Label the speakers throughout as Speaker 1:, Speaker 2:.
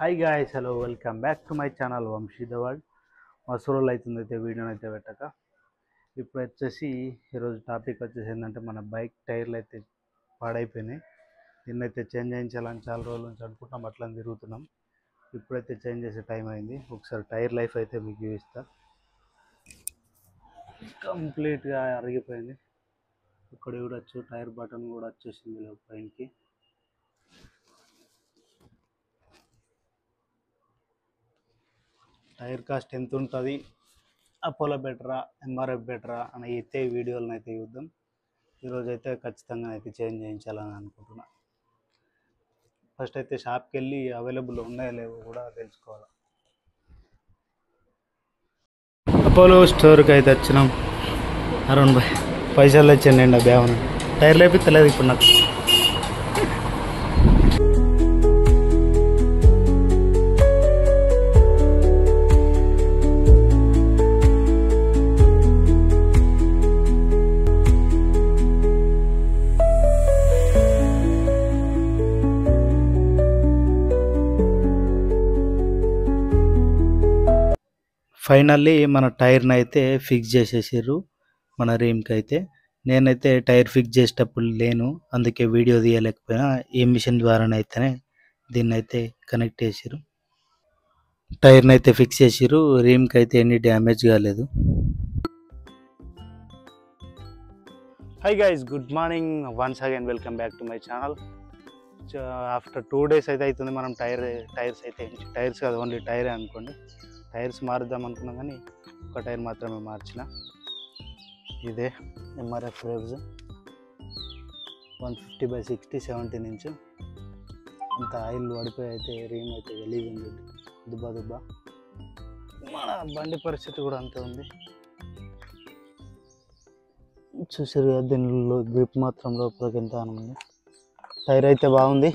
Speaker 1: Hi guys, hello, welcome back to my channel Vamshi the world. మస్తు రోజులు అవుతుందైతే వీడియోని అయితే పెట్టక. ఇప్పుడు వచ్చేసి ఈరోజు టాపిక్ వచ్చేసి ఏంటంటే మన బైక్ టైర్లు అయితే పాడైపోయినాయి. దీన్నైతే చేంజ్ చేయించాలని చాలా రోజుల నుంచి అనుకుంటాం, అట్లా తిరుగుతున్నాం. ఇప్పుడైతే చేంజ్ చేసే టైం అయింది. ఒకసారి టైర్ లైఫ్ అయితే మీకు చూపిస్తా. కంప్లీట్గా అరిగిపోయింది. ఇక్కడ చూడొచ్చు, టైర్ బటన్ కూడా వచ్చేసింది పైనకి. టైర్ కాస్ట్ ఎంత ఉంటుంది, అపోలో బెటరా ఎంఆర్ఎఫ్ బెటరా అని అయితే వీడియోలను అయితే చూద్దాం. ఈరోజు అయితే ఖచ్చితంగా అయితే చేంజ్ చేయించాలని అనుకుంటున్నా. ఫస్ట్ అయితే షాప్కి వెళ్ళి అవైలబుల్ ఉన్నాయో లేవో కూడా తెలుసుకోవాలి. అపోలో స్టోర్కి అయితే వచ్చినాం. అరౌండ్ పైసలు తెచ్చానండి. ఆ బ్యాగ్ టైర్ లేపిస్తలేదు ఇప్పుడు నాకు. ఫైనల్లీ మన టైర్ని అయితే ఫిక్స్ చేసేసారు మన రీమ్కి అయితే. నేనైతే టైర్ ఫిక్స్ చేసేటప్పుడు లేను, అందుకే వీడియో తీయలేకపోయినా. ఈ మిషన్ ద్వారానైతేనే దీన్ని అయితే కనెక్ట్ చేసారు. టైర్ని అయితే ఫిక్స్ చేసారు. రీమ్కి అయితే ఎన్ని డ్యామేజ్ కాలేదు. Hi guys, good morning, once again welcome back to my channel. After 2 days అయితే అవుతుంది మనం టైర్స్ అయితే టైర్స్ కాదు, ఓన్లీ టైరే అనుకోండి. టైర్స్ మారుద్దాం అనుకున్నాం కానీ ఒక టైర్ మాత్రమే మార్చిన. ఇదే ఎంఆర్ఎఫ్ రేవ్స్ 150/60 17 ఇంచ్. అంత ఆయిల్ పడిపోయి అయితే రీమ్ అయితే గలీజ్ ఉంది, దుబ్బా. మన బండి పరిస్థితి కూడా అంతే ఉంది. చూసారు కదా, దీనిలో గ్రిప్ మాత్రం లోపలికి ఎంత ఉంది. టైర్ అయితే బాగుంది.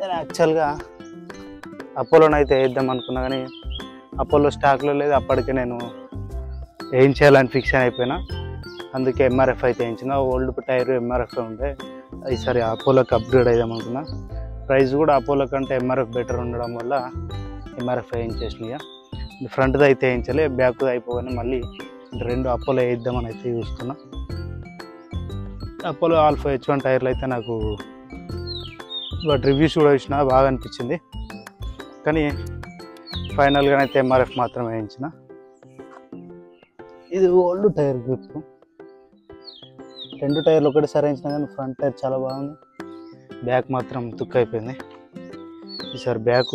Speaker 1: నేను యాక్చువల్గా అపోలోని అయితే వేద్దాం అనుకున్నా కానీ అపోలో స్టాక్లో లేదు. అప్పటికే నేను ఏం చేయాలని ఫిక్స్ అయిపోయినా. అందుకే ఎంఆర్ఎఫ్ అయితే వేయించిన. ఓల్డ్ టైర్ ఎంఆర్ఎఫ్ ఉంటే ఈసారి అపోలోకి అప్గ్రేడ్ అయిదాం అనుకున్నా. ప్రైస్ కూడా అపోలో కంటే ఎంఆర్ఎఫ్ బెటర్ ఉండడం వల్ల ఎంఆర్ఎఫ్ వేయించేసినాయి. ఫ్రంట్ది అయితే వేయించలే, బ్యాక్ది అయిపోగానే మళ్ళీ 2 అపోలో వేయిద్దామని అయితే చూస్తున్నా. అపోలో ఆల్ఫా H1 టైర్లు అయితే నాకు వాటి రివ్యూస్ కూడా ఇచ్చిన, బాగా అనిపించింది. కానీ ఫైనల్గా అయితే ఎంఆర్ఎఫ్ మాత్రమే వేయించిన. ఇది ఓల్డ్ టైర్ గ్రిప్. 2 టైర్లు ఒకటేసారి వేయించిన కానీ ఫ్రంట్ టైర్ చాలా బాగుంది, బ్యాక్ మాత్రం తుక్కు అయిపోయింది. ఈసారి బ్యాక్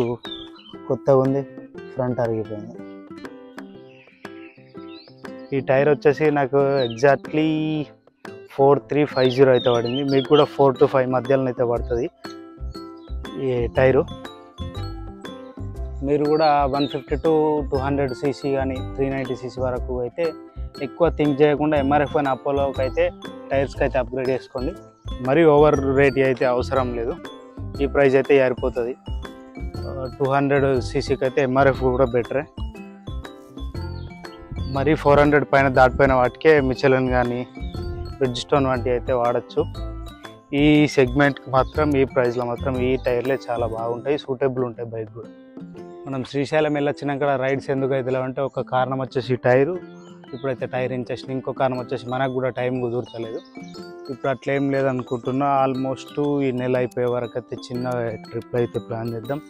Speaker 1: కొత్తగా ఉంది, ఫ్రంట్ అరిగిపోయింది. ఈ టైర్ వచ్చేసి నాకు ఎగ్జాక్ట్లీ 4350 అయితే పడింది. మీకు కూడా 4 to 5 మధ్యలో అయితే పడుతుంది ఈ టైరు. మీరు కూడా 150 to 200 cc కానీ 390 cc వరకు అయితే ఎక్కువ థింక్ చేయకుండా ఎంఆర్ఎఫ్ అని అపోలోకి అయితే టైర్స్కి అయితే అప్గ్రేడ్ చేసుకోండి. మరీ ఓవర్ రేట్ అయితే అవసరం లేదు. ఈ ప్రైస్ అయితే సరిపోతుంది. 200 cc అయితే ఎంఆర్ఎఫ్ కూడా బెటరే. మరి 400 పైన దాటిపోయిన వాటికే మిచెలిన్ కానీ బ్రిడ్జ్స్టోన్ వంటివి అయితే వాడచ్చు. ఈ సెగ్మెంట్కి మాత్రం, ఈ ప్రైస్లో మాత్రం ఈ టైర్లే చాలా బాగుంటాయి, సూటబుల్ ఉంటాయి బైక్ కూడా. మనం శ్రీశైలం వెళ్ళొచ్చినాక రైడ్స్ ఎందుకు అయితే అంటే ఒక కారణం వచ్చేసి టైరు. ఇప్పుడైతే టైర్ ఇంచేసిన, ఇంకో కారణం వచ్చేసి మనకు కూడా టైం కుదురుతలేదు. ఇప్పుడు అట్లేం లేదనుకుంటున్నా. ఆల్మోస్ట్ ఈ నెల అయిపోయే వరకు అయితే చిన్న ట్రిప్ అయితే ప్లాన్ చేద్దాం.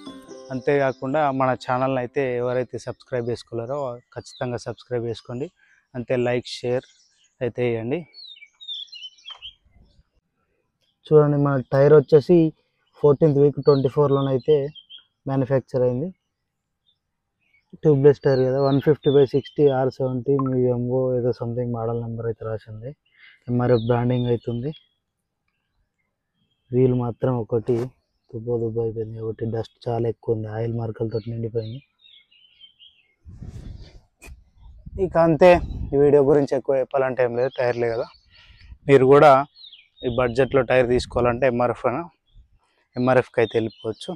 Speaker 1: అంతేకాకుండా మన ఛానల్ని అయితే ఎవరైతే సబ్స్క్రైబ్ చేసుకోలేరో ఖచ్చితంగా సబ్స్క్రైబ్ చేసుకోండి. అంతే లైక్ షేర్ అయితే వేయండి. చూడండి, మన టైర్ వచ్చేసి 14th week 24లోనైతే మ్యానుఫ్యాక్చర్ అయింది. ట్యూబ్లెస్ టైర్ కదా, 150/60 R70 మీడియంగో ఏదో సంథింగ్ మోడల్ నెంబర్ అయితే రాసింది. ఎంఆర్ఎఫ్ బ్రాండింగ్ అవుతుంది. వీల్ మాత్రం ఒకటి దుబ్బ అయిపోయింది, ఒకటి డస్ట్ చాలా ఎక్కువ ఉంది, ఆయిల్ మార్కలతో నిండిపోయింది. ఇక అంతే. ఈ వీడియో గురించి ఎక్కువ చెప్పాలంటే ఏం లేదు, టైర్లే కదా. మీరు కూడా ఈ బడ్జెట్లో టైర్ తీసుకోవాలంటే ఎంఆర్ఎఫ్కి అయితే వెళ్ళిపోవచ్చు.